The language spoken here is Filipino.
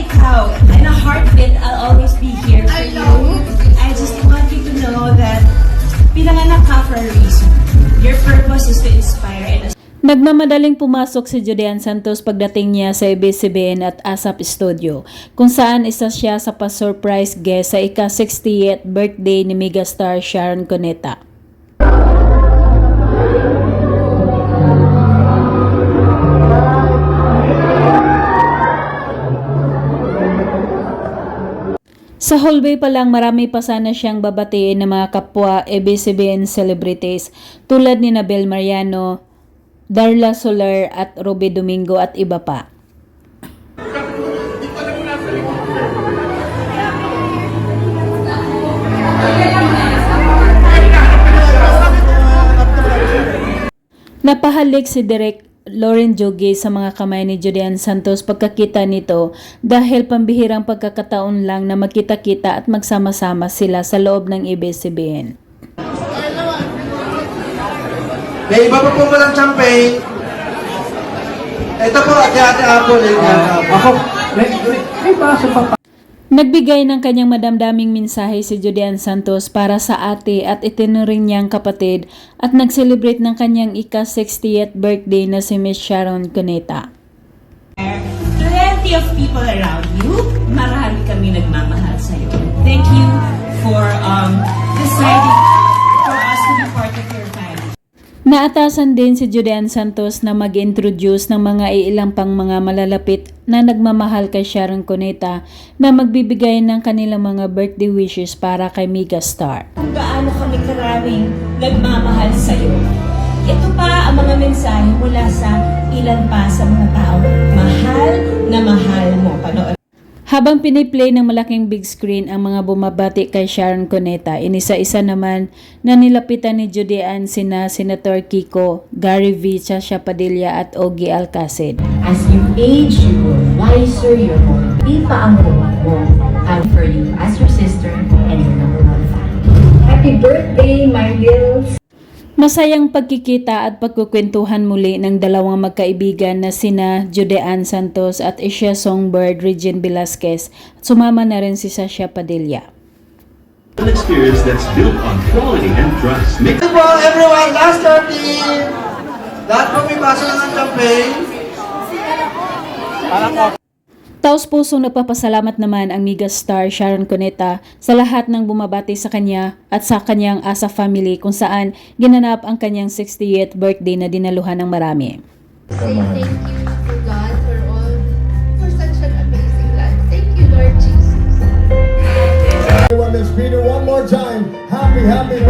ikaw, in a heartbeat, I'll always be here for you. I just want you to know that pinanganak ka for a reason. Your purpose is to inspire and Nagmamadaling pumasok si Judean Santos pagdating niya sa ABS-CBN at ASAP Studio, kung saan isa siya sa pa-surprise guest sa ika-60th birthday ni megastar Sharon Cuneta. Sa hallway pa lang, marami pa sana siyang babatiin ng mga kapwa ABS-CBN celebrities tulad ni Bel Mariano, Darla Soler at Ruby Domingo at iba pa. Napahalik si Direk Lauren Jogi sa mga kamay ni Judean Santos pagkakita nito dahil pambihirang pagkakataon lang na magkita-kita at magsama-sama sila sa loob ng ABS-CBN. May iba pa po walang champagne. Ito po, ate Apple. Ako, may baso pa. Nagbigay ng kanyang madamdaming mensahe si Judean Santos para sa ate at itinuring niyang kapatid at nag-celebrate ng kanyang ika-60th birthday na si Miss Sharon Cuneta. plenty of people around you. Marami kami nagmamahal sa'yo. Thank you for deciding for us to be part of your family. Naatasan din si Judean Santos na mag-introduce ng mga iilang pang mga malalapit na nagmamahal kay Sharon Cuneta na magbibigay ng kanilang mga birthday wishes para kay megastar. Kung gaano kami karaming nagmamahal sa'yo. Ito pa ang mga mensahe mula sa ilan pa sa mga taong mahal na mahal mo. Panood. Habang piniplay ng malaking big screen ang mga bumabati kay Sharon Cuneta, inisa-isa naman na nilapitan ni Judean sina Senator Kiko, Gary V, Chasha Padilla at Ogie Alcacid. As you age, you grow wiser, you're more deepa ang buwan mo. I'm for you as your sister and your number one fan. Happy birthday, my dear. Masayang pagkikita at pagkukwentuhan muli ng dalawang magkaibigan na sina Judean Santos at Asia Songbird Regine Velasquez at sumama na rin si Sasha Padilla. An experience that's built on quality and trust. Ito po everyone, last 30. Lahat po may baso ng champagne. Taos pusong nagpapasalamat naman ang megastar Sharon Cuneta sa lahat ng bumabati sa kanya at sa kanyang ASA family kung saan ginanap ang kanyang 60th birthday na dinaluhan ng marami. Say thank you to God for such an amazing life. Thank you, Lord Jesus. Everyone, let's greet her one more time. Happy birthday.